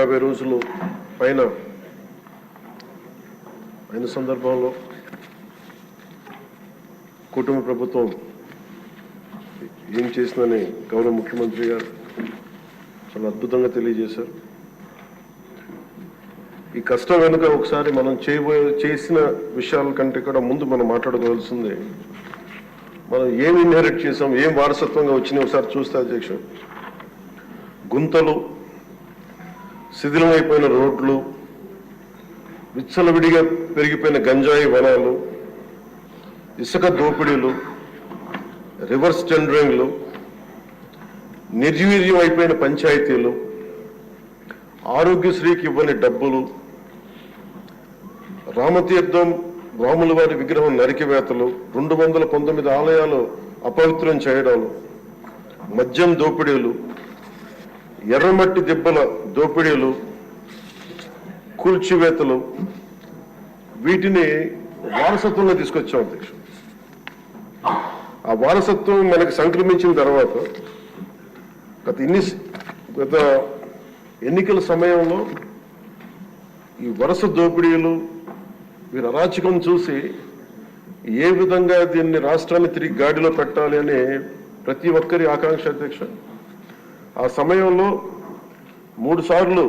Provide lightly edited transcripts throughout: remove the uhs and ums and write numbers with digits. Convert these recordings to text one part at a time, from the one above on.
150 రోజులు పైన అయిన సందర్భంలో కుటుంబ ప్రభుత్వం ఏం చేసిందని గౌరవ ముఖ్యమంత్రి గారు చాలా అద్భుతంగా తెలియజేశారు. ఈ కష్టం వెనుక ఒకసారి మనం చేసిన విషయాల కంటే కూడా ముందు మనం మాట్లాడుకోవాల్సింది మనం ఏం ఇన్హెరిట్ చేసాం, ఏం వారసత్వంగా వచ్చినాయి ఒకసారి చూస్తే అధ్యక్ష, గుంతలు, శిథిలమైపోయిన రోడ్లు, విచ్చలవిడిగా పెరిగిపోయిన గంజాయి వనాలు, ఇసుక దోపిడీలు, రివర్స్ టెండరింగ్లు, నిర్వీర్యం అయిపోయిన పంచాయతీలు, ఆరోగ్యశ్రీకి ఇవ్వని డబ్బులు, రామతీర్థం రాముల వారి విగ్రహం నరికివేతలు, 219 ఆలయాలు అపవిత్రం చేయడాలు, మద్యం దోపిడీలు, ఎర్రమట్టి దిబ్బల దోపిడీలు, కూల్చివేతలు, వీటిని వారసత్వంగా తీసుకొచ్చాం అధ్యక్ష. ఆ వారసత్వం మనకి సంక్రమించిన తర్వాత గత ఎన్నికల సమయంలో ఈ వరుస దోపిడీలు, వీరి అరాచకం చూసి ఏ విధంగా దీన్ని రాష్ట్రాన్ని తిరిగి గాడిలో పెట్టాలి అని ప్రతి ఒక్కరి ఆకాంక్ష అధ్యక్ష. ఆ సమయంలో 3 సార్లు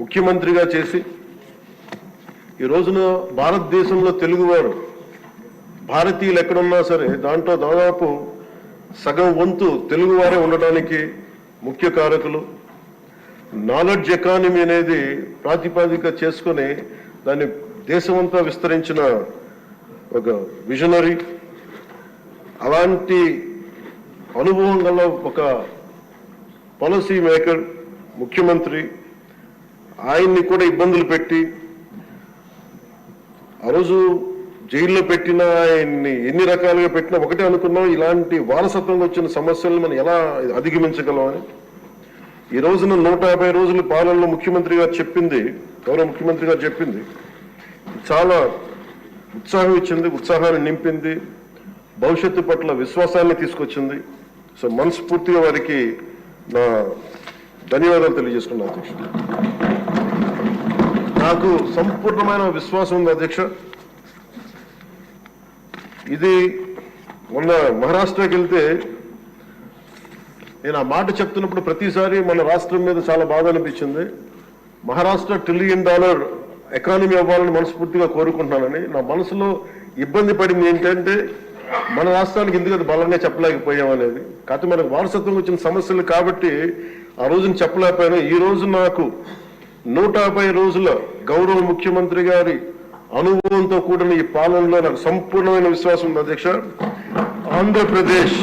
ముఖ్యమంత్రిగా చేసి ఈ రోజున భారతదేశంలో తెలుగువారు భారతీయులు ఎక్కడున్నా సరే దాంట్లో దాదాపు సగం వంతు తెలుగువారే ఉండడానికి ముఖ్య కారకులు. నాలెడ్జ్ ఎకానమీ అనేది ప్రాతిపదిక చేసుకొని దాన్ని దేశమంతా విస్తరించిన ఒక విజనరీ. అలాంటి అనుభవం గల ఒక పాలసీ మేకర్ ముఖ్యమంత్రి, ఆయన్ని కూడా ఇబ్బందులు పెట్టి ఆ రోజు జైల్లో పెట్టినా, ఆయన్ని ఎన్ని రకాలుగా పెట్టినా ఒకటే అనుకున్నాం, ఇలాంటి వారసత్వంగా వచ్చిన సమస్యలను మనం ఎలా అధిగమించగలం అని. ఈ రోజున 150 రోజుల పాలనలో ముఖ్యమంత్రి గారు చెప్పింది, గౌరవ ముఖ్యమంత్రి గారు చెప్పింది చాలా ఉత్సాహం ఇచ్చింది, ఉత్సాహాన్ని నింపింది, భవిష్యత్తు పట్ల విశ్వాసాన్ని తీసుకొచ్చింది. సో మనస్ఫూర్తిగా వారికి నా ధన్యవాదాలు తెలియజేసుకున్నాను అధ్యక్ష. నాకు సంపూర్ణమైన విశ్వాసం ఉంది అధ్యక్ష. ఇది మొన్న మహారాష్ట్రకి వెళ్తే నేను ఆ మాట చెప్తున్నప్పుడు ప్రతిసారి మన రాష్ట్రం మీద చాలా బాధ అనిపించింది. మహారాష్ట్ర $1 ట్రిలియన్ ఎకానమీ అవ్వాలని మనస్ఫూర్తిగా కోరుకుంటున్నానని. నా మనసులో ఇబ్బంది పడింది ఏంటంటే మన రాష్ట్రానికి ఎందుకు అది బలంగా చెప్పలేకపోయాం అనేది. కాకపోతే మనకు వారసత్వం వచ్చిన సమస్యలు కాబట్టి ఆ రోజున చెప్పలేకపోయాను. ఈ రోజు నాకు 150 రోజుల గౌరవ ముఖ్యమంత్రి గారి అనుభవంతో కూడిన ఈ పాలనలో నాకు సంపూర్ణమైన విశ్వాసం ఉంది అధ్యక్ష. ఆంధ్రప్రదేశ్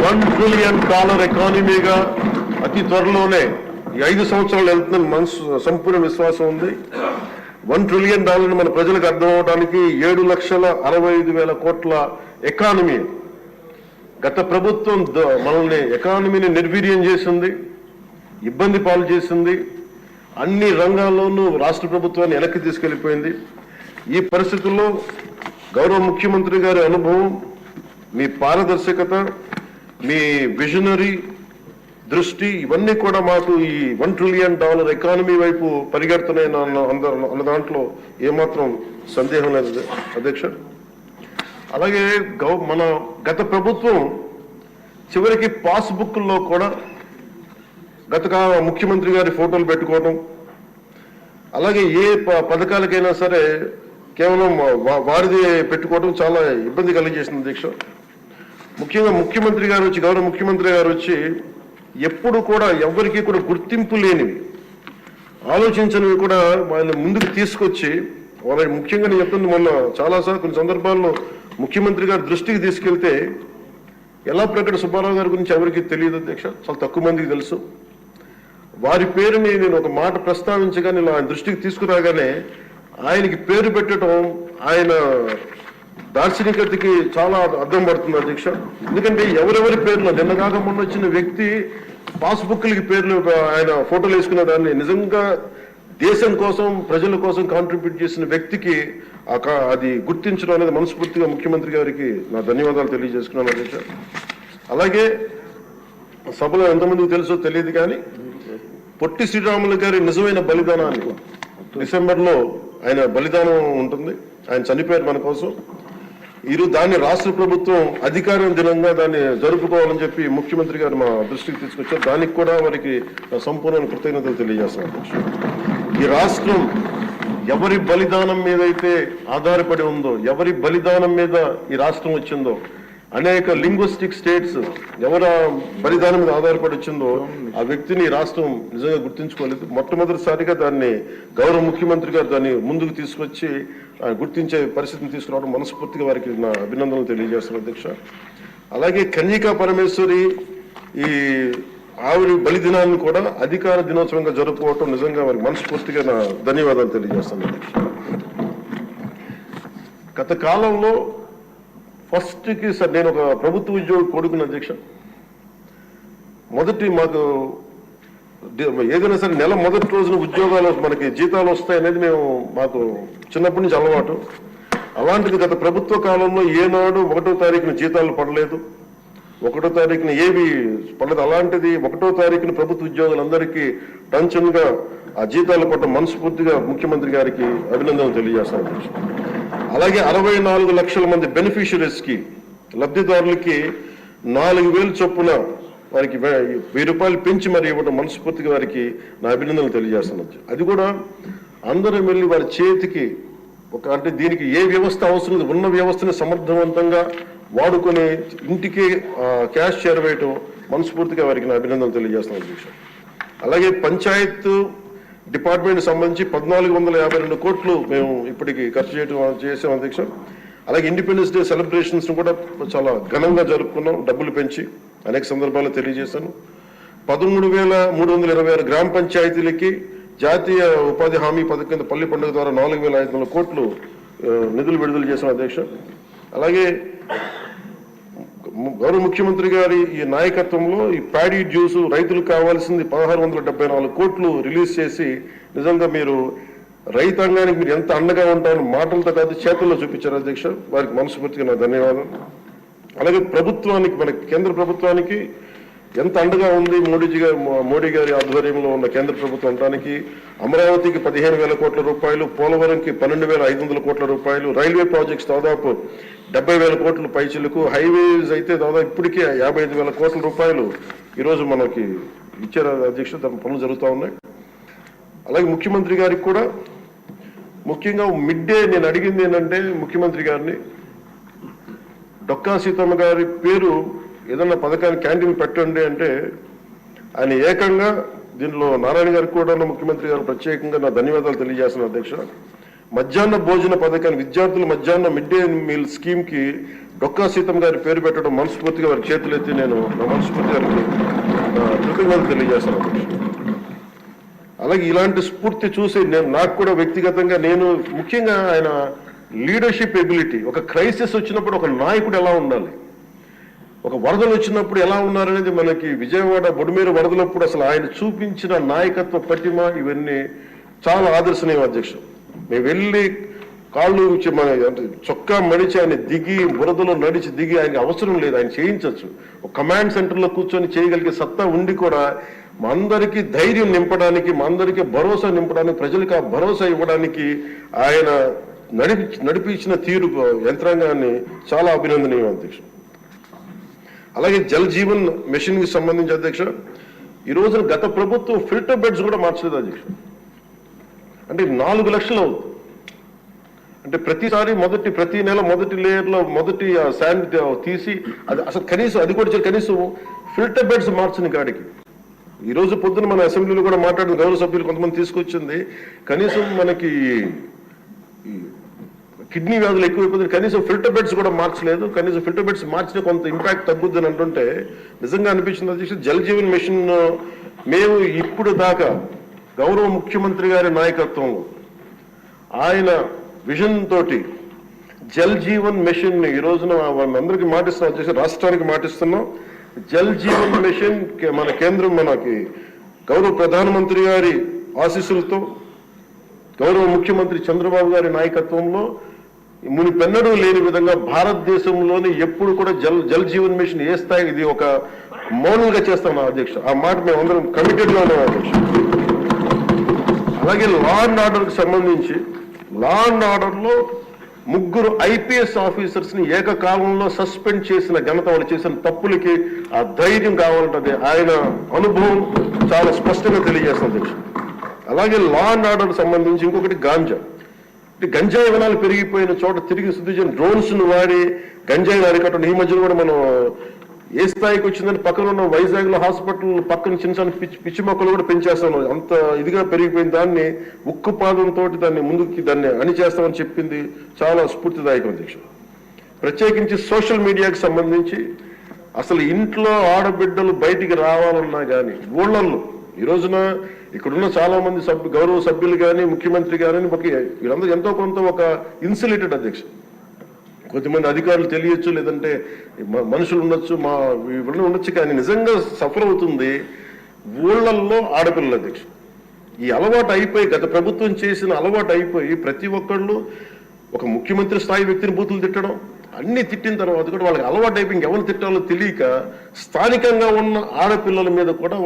$1 ట్రిలియన్ ఎకానమీగా అతి త్వరలోనే ఈ 5 సంవత్సరాలు వెళ్తుందని మనసు సంపూర్ణ విశ్వాసం ఉంది. $1 ట్రిలియన్ మన ప్రజలకు అర్థం అవడానికి 7,65,000 కోట్ల ఎకానమీ. గత ప్రభుత్వం మనల్ని ఎకానమీని నిర్వీర్యం చేసింది, ఇబ్బంది పాలు చేసింది, అన్ని రంగాల్లోనూ రాష్ట్ర ప్రభుత్వాన్ని వెనక్కి తీసుకెళ్లిపోయింది. ఈ పరిస్థితుల్లో గౌరవ ముఖ్యమంత్రి గారి అనుభవం, మీ పారదర్శకత, మీ విజనరీ దృష్టి, ఇవన్నీ కూడా మాకు ఈ $1 ట్రిలియన్ ఎకానమీ వైపు పరిగెడుతున్నాయి అన్న దాంట్లో ఏమాత్రం సందేహం లేదు అధ్యక్ష. అలాగే మన గత ప్రభుత్వం చివరికి పాస్బుక్ల్లో కూడా గత ముఖ్యమంత్రి గారి ఫోటోలు పెట్టుకోవడం, అలాగే ఏ పథకాలకైనా సరే కేవలం వారిది పెట్టుకోవడం చాలా ఇబ్బంది కలిగజేసింది అధ్యక్ష. ముఖ్యంగా ముఖ్యమంత్రి గారు వచ్చి, గౌరవ ముఖ్యమంత్రి గారు వచ్చి ఎప్పుడు కూడా ఎవరికి కూడా గుర్తింపు లేనివి, ఆలోచించనివి కూడా వాళ్ళని ముందుకు తీసుకొచ్చి వాళ్ళకి ముఖ్యంగా నేను చెప్తుంది, మొన్న చాలాసార్లు కొన్ని సందర్భాల్లో ముఖ్యమంత్రి గారి దృష్టికి తీసుకెళ్తే యల్లాప్రగడ సుబ్బారావు గారి గురించి ఎవరికి తెలియదు అధ్యక్ష, చాలా తక్కువ మందికి తెలుసు. వారి పేరుని నేను ఒక మాట ప్రస్తావించగానే ఆయన దృష్టికి తీసుకురాగానే ఆయనకి పేరు పెట్టడం ఆయన దార్శనికతకి చాలా అర్థం పడుతుంది అధ్యక్ష. ఎందుకంటే ఎవరెవరి పేర్లు నిన్న కాక మొన్న వచ్చిన వ్యక్తి పాస్బుక్లకి పేర్లు ఆయన ఫోటోలు వేసుకున్న దాన్ని నిజంగా దేశం కోసం ప్రజల కోసం కాంట్రిబ్యూట్ చేసిన వ్యక్తికి అది గుర్తించడం అనేది మనస్ఫూర్తిగా ముఖ్యమంత్రి గారికి నా ధన్యవాదాలు తెలియజేసుకున్నాను అధ్యక్ష. అలాగే సభలో ఎంతమందికి తెలుసో తెలియదు కానీ పొట్టి శ్రీరాములు గారి నిజమైన బలిదానాన్ని డిసెంబర్లో ఆయన బలిదానం ఉంటుంది, ఆయన చనిపోయారు మన కోసం. ఈరోజు దాన్ని రాష్ట్ర ప్రభుత్వం అధికారం దినంగా దాన్ని జరుపుకోవాలని చెప్పి ముఖ్యమంత్రి గారు మా దృష్టికి తీసుకొచ్చారు. దానికి కూడా వారికి సంపూర్ణ కృతజ్ఞతలు తెలియజేస్తున్నాను. ఈ రాష్ట్రం ఎవరి బలిదానం మీద అయితే ఆధారపడి ఉందో, ఎవరి బలిదానం మీద ఈ రాష్ట్రం వచ్చిందో, అనేక లింగ్విస్టిక్ స్టేట్స్ ఎవరి బలిదానం మీద ఆధారపడి వచ్చిందో ఆ వ్యక్తిని రాష్ట్రం నిజంగా గుర్తించుకోలేదు. మొట్టమొదటిసారిగా దాన్ని గౌరవ ముఖ్యమంత్రి గారు దాన్ని ముందుకు తీసుకొచ్చి గుర్తించే పరిస్థితిని తీసుకురావడం మనస్ఫూర్తిగా వారికి నా అభినందనలు తెలియజేస్తున్నాను అధ్యక్ష. అలాగే కన్యకా పరమేశ్వరి ఈ ఆవిడ బలిదినాన్ని కూడా అధికార దినోత్సవంగా జరుపుకోవటం నిజంగా వారికి మనస్ఫూర్తిగా నా ధన్యవాదాలు తెలియజేస్తాను అధ్యక్ష. గత కాలంలో ఫస్ట్కి సార్ నేను ఒక ప్రభుత్వ ఉద్యోగి కొడుకున్న అధ్యక్ష. మొదటి మాకు ఏదైనా సరే నెల మొదటి రోజున ఉద్యోగాలు మనకి జీతాలు వస్తాయి అనేది మాకు చిన్నప్పటి నుంచి అలవాటు. అలాంటిది గత ప్రభుత్వ కాలంలో ఏనాడు 1వ తారీఖున జీతాలు పడలేదు, 1వ తారీఖున ఏవి పడలేదు. అలాంటిది 1వ తారీఖున ప్రభుత్వ ఉద్యోగులందరికీ టెన్షన్గా ఆ జీతాలు పడ్డ మనస్ఫూర్తిగా ముఖ్యమంత్రి గారికి అభినందనలు తెలియజేస్తాను. అలాగే 64 లక్షల మంది బెనిఫిషరీస్కి లబ్ధిదారులకి 4,000 చొప్పున వారికి 1000 రూపాయలు పెంచి మరి ఇవ్వడం మనస్ఫూర్తిగా వారికి నా అభినందనలు తెలియజేస్తున్నాను. అది కూడా అందరం వెళ్ళి వారి చేతికి అంటే దీనికి ఏ వ్యవస్థ అవసరం ఉన్న వ్యవస్థని సమర్థవంతంగా వాడుకొని ఇంటికి క్యాష్ చేరవేయటం మనస్ఫూర్తిగా వారికి నా అభినందనలు తెలియజేస్తున్నాను. అలాగే పంచాయత్ డిపార్ట్మెంట్ సంబంధించి 1452 కోట్లు మేము ఇప్పటికి ఖర్చు చేసాం అధ్యక్ష. అలాగే ఇండిపెండెన్స్ డే సెలబ్రేషన్స్ కూడా చాలా ఘనంగా జరుపుకున్నాం, డబ్బులు పెంచి అనేక సందర్భాల్లో తెలియజేశాను. 13,326 గ్రామ పంచాయతీలకి జాతీయ ఉపాధి హామీ పథకం కింద పల్లి పండుగ ద్వారా 4,500 కోట్లు నిధులు విడుదల చేశాం అధ్యక్ష. అలాగే గౌరవ ముఖ్యమంత్రి గారి ఈ నాయకత్వంలో ఈ ప్యాడీ జ్యూస్ రైతులకు కావాల్సింది 1,674 కోట్లు రిలీజ్ చేసి నిజంగా మీరు రైతాంగానికి మీరు ఎంత అండగా ఉంటారని మాటలతో కాదు చేతుల్లో చూపించారు అధ్యక్ష. వారికి మనస్ఫూర్తిగా నా ధన్యవాదాలు. అలాగే ప్రభుత్వానికి మన కేంద్ర ప్రభుత్వానికి ఎంత అండగా ఉంది మోడీ గారి ఆధ్వర్యంలో ఉన్న కేంద్ర ప్రభుత్వం అనడానికి అమరావతికి 15,000 కోట్ల రూపాయలు, పోలవరంకి 12,500 కోట్ల రూపాయలు, రైల్వే ప్రాజెక్ట్స్ దాదాపు 70,000 కోట్ల పైచిలకు, హైవేస్ అయితే దాదాపు ఇప్పటికే 55,000 కోట్ల రూపాయలు ఈరోజు మనకి ఇచ్చారు అధ్యక్ష. దాని పనులు జరుగుతూ ఉన్నాయి. అలాగే ముఖ్యమంత్రి గారికి కూడా ముఖ్యంగా మిడ్ డే నేను అడిగింది ఏంటంటే ముఖ్యమంత్రి గారిని డొక్కా సీతమ్మ గారి పేరు ఏదన్నా పథకాన్ని క్యాంటీన్ పెట్టండి అంటే ఆయన ఏకంగా దీనిలో నారాయణ గారికి కూడా ముఖ్యమంత్రి గారు ప్రత్యేకంగా నా ధన్యవాదాలు తెలియజేస్తున్నాను అధ్యక్ష. మధ్యాహ్న భోజన పథకాన్ని విద్యార్థుల మధ్యాహ్న మిడ్ డే మీల్ స్కీమ్కి డొక్కా సీతమ్మ గారి పేరు పెట్టడం మనస్ఫూర్తిగా వారి చేతులెత్తి నేను నా మనస్ఫూర్తి గారికి కృతజ్ఞతలు తెలియజేస్తాను అధ్యక్ష. అలాగే ఇలాంటి స్ఫూర్తి చూసి నాకు కూడా వ్యక్తిగతంగా నేను ముఖ్యంగా ఆయన లీడర్షిప్ ఎబిలిటీ, ఒక క్రైసిస్ వచ్చినప్పుడు ఒక నాయకుడు ఎలా ఉండాలి, ఒక వరదలు వచ్చినప్పుడు ఎలా ఉన్నారనేది మనకి విజయవాడ బొడుమేరు వరదలప్పుడు అసలు ఆయన చూపించిన నాయకత్వ పటిమ ఇవన్నీ చాలా ఆదర్శనీయం అధ్యక్ష. మేము వెళ్ళి కాళ్ళు మన చొక్కా మడిచి ఆయన దిగి బురదలో నడిచి దిగి ఆయనకి అవసరం లేదు, ఆయన చేయించవచ్చు. ఒక కమాండ్ సెంటర్లో కూర్చొని చేయగలిగే సత్తా ఉండి కూడా మా అందరికీ ధైర్యం నింపడానికి, మా అందరికీ భరోసా నింపడానికి, ప్రజలకు ఆ భరోసా ఇవ్వడానికి ఆయన నడిపించిన తీరు యంత్రాంగాన్ని చాలా అభినందనీయం అధ్యక్ష. అలాగే జల్ జీవన్ మిషన్ కి సంబంధించి అధ్యక్ష ఈ రోజున గత ప్రభుత్వం ఫిల్టర్ బెడ్స్ కూడా మార్చలేదు అధ్యక్ష. అంటే 4 లక్షలు అంటే ప్రతిసారి ప్రతి నెల మొదటి లేయర్లో మొదటి శాండ్ తీసి అది అసలు కనీసం అది కూడా కనీసం ఫిల్టర్ బెడ్స్ మార్చని కాడికి ఈ రోజు పొద్దున మన అసెంబ్లీలో కూడా మాట్లాడిన గౌరవ సభ్యులు కొంతమంది తీసుకొచ్చింది కనీసం మనకి కిడ్నీ వ్యాధులు ఎక్కువైపోతుంది, కనీసం ఫిల్టర్ బెడ్స్ కూడా మార్చలేదు. కనీసం ఫిల్టర్ బెడ్స్ మార్చిన కొంత ఇంపాక్ట్ తగ్గుద్ది అని అంటుంటే నిజంగా అనిపించింది అధ్యక్ష. జల్ జీవన్ మిషన్ మేము ఇప్పుడు దాకా గౌరవ ముఖ్యమంత్రి గారి నాయకత్వంలో ఆయన విజన్ తోటి జల్ జీవన్ మిషన్ ఈ రోజున అందరికీ మాటిస్తున్నాం అధ్యక్ష, రాష్ట్రానికి మాటిస్తున్నాం. జల్ జీవన్ మిషన్ మన కేంద్రం మనకి గౌరవ ప్రధానమంత్రి గారి ఆశీస్సులతో గౌరవ ముఖ్యమంత్రి చంద్రబాబు గారి నాయకత్వంలో మునిపెన్నడూ లేని విధంగా భారతదేశంలోని ఎప్పుడు కూడా జల్ జీవన్ మిషన్ ఏ స్థాయి ఇది ఒక మౌనంగా చేస్తాం అధ్యక్ష. ఆ మాట మేము అందరం కమిటెడ్ గా ఉన్నాం అధ్యక్ష. అలాగే లా అండ్ ఆర్డర్కి సంబంధించి లా అండ్ ఆర్డర్లో 3 IPS ఆఫీసర్స్ని ఏకకాలంలో సస్పెండ్ చేసిన ఘనత, వాళ్ళు చేసిన తప్పులకి ఆ ధైర్యం కావాలంటే ఆయన అనుభవం చాలా స్పష్టంగా తెలియజేస్తుంది అధ్యక్ష. అలాగే లా అండ్ ఆర్డర్ సంబంధించి ఇంకొకటి గాంజా. గంజాయి వనాలు పెరిగిపోయిన చోట తిరిగి శుద్ధి చేయని డ్రోన్స్ ను వాడి గంజాయిని అరికట్టడం. ఈ మధ్యలో కూడా మనం ఏ స్థాయికి వచ్చిందని పక్కన ఉన్న వైజాగ్ లో హాస్పిటల్ పక్కన చిన్న చిన్న పిచ్చి మొక్కలు కూడా పెంచేస్తాను, అంత ఇదిగా పెరిగిపోయిన దాన్ని ఉక్కుపాదంతో దాన్ని అణిచేస్తామని చెప్పింది చాలా స్ఫూర్తిదాయకం అధ్యక్ష. ప్రత్యేకించి సోషల్ మీడియాకి సంబంధించి అసలు ఇంట్లో ఆడబిడ్డలు బయటికి రావాలన్నా కానీ ఊళ్ళల్లో ఈ రోజున ఇక్కడున్న చాలా మంది గౌరవ సభ్యులు కానీ ముఖ్యమంత్రి కానీ వీళ్ళందరూ ఎంతో కొంత ఒక ఇన్సులేటెడ్ అధ్యక్ష. కొంతమంది అధికారులు తెలియచ్చు, లేదంటే మనుషులు ఉండొచ్చు, ఇవన్నీ ఉండొచ్చు, కానీ నిజంగా సఫర్ అవుతుంది ఊళ్ళల్లో ఆడపిల్లల అధ్యక్ష. ఈ అలవాటు అయిపోయి గత ప్రభుత్వం చేసిన అలవాటు అయిపోయి ప్రతి ఒక్కళ్ళు ఒక ముఖ్యమంత్రి స్థాయి వ్యక్తిని బూతులు తిట్టడం, అన్ని తిట్టిన తర్వాత కూడా వాళ్ళకి అలవాటు అయిపోయి ఇంకెవరు తిట్టాలో తెలియక స్థానికంగా ఉన్న ఆడపిల్లల మీద కూడా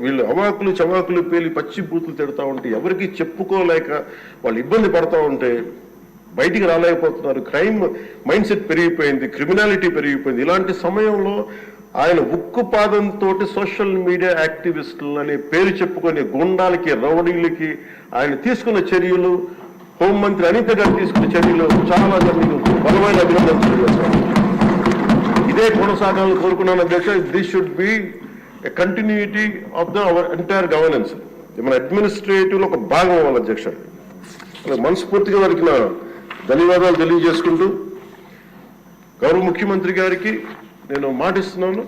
వీళ్ళు అవాకులు చవాకులు పేలి పచ్చి బూతులు తిడతా ఉంటే ఎవరికి చెప్పుకోలేక వాళ్ళు ఇబ్బంది పడతా ఉంటే బయటికి రాలేకపోతున్నారు. క్రైమ్ మైండ్ సెట్ పెరిగిపోయింది, క్రిమినాలిటీ పెరిగిపోయింది. ఇలాంటి సమయంలో ఆయన ఉక్కుపాదంతో సోషల్ మీడియా యాక్టివిస్టులు అనే పేరు చెప్పుకునే గుండాలకి రౌడీలకి ఆయన తీసుకున్న చర్యలు, హోంమంత్రి అనిత గారు తీసుకున్న చర్యలు చాలా బలమైన అభినందనలు తెలియజేస్తాను. ఇదే కొనసాగాలని కోరుకున్నాను అధ్యక్ష. This should be a continuity of the our entire governance. మన అడ్మినిస్ట్రేటివ్ లో ఒక భాగం అవ్వాలి అధ్యక్ష. మనస్ఫూర్తిగా వారికి నా ధన్యవాదాలు తెలియజేసుకుంటూ గౌరవ ముఖ్యమంత్రి గారికి నేను మాటిస్తున్నాను,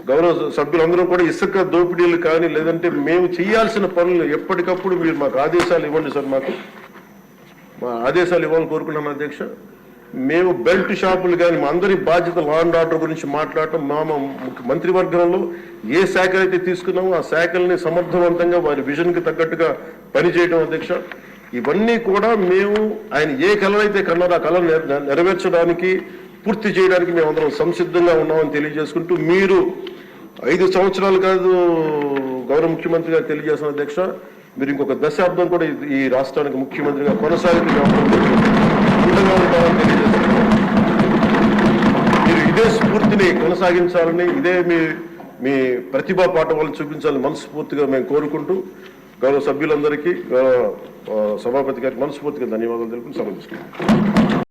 గౌరవ సభ్యులందరూ కూడా ఇసుక దోపిడీలు కానీ లేదంటే మేము చేయాల్సిన పనులు ఎప్పటికప్పుడు మీరు మాకు ఆదేశాలు ఇవ్వండి సార్. మా ఆదేశాలు ఇవ్వాలని కోరుకున్నాను అధ్యక్ష. మేము బెల్ట్ షాపులు కానీ మా అందరి బాధ్యత లా అండ్ ఆర్డర్ గురించి మాట్లాడటం, మంత్రివర్గంలో ఏ శాఖ అయితే తీసుకున్నామో ఆ శాఖల్ని సమర్థవంతంగా వారి విజన్కి తగ్గట్టుగా పనిచేయడం అధ్యక్ష. ఇవన్నీ కూడా మేము ఆయన ఏ కళ అయితే కన్నారో ఆ కళను నెరవేర్చడానికి పూర్తి చేయడానికి మేమందరం సంసిద్ధంగా ఉన్నామని తెలియజేసుకుంటూ, మీరు 5 సంవత్సరాలు కాదు గౌరవ ముఖ్యమంత్రి గారు తెలియజేసిన అధ్యక్ష, మీరు ఇంకొక దశాబ్దం కూడా ఈ రాష్ట్రానికి ముఖ్యమంత్రిగా కొనసాగుతూ మీరు ఇదే స్ఫూర్తిని కొనసాగించాలని, ఇదే మీ ప్రతిభా పాఠవాలు చూపించాలని మనస్ఫూర్తిగా మేము కోరుకుంటూ గౌరవ సభ్యులందరికీ, గౌరవ సభాపతి గారికి మనస్ఫూర్తిగా ధన్యవాదాలు తెలుపుతూ సెలవు తీసుకుంటాం.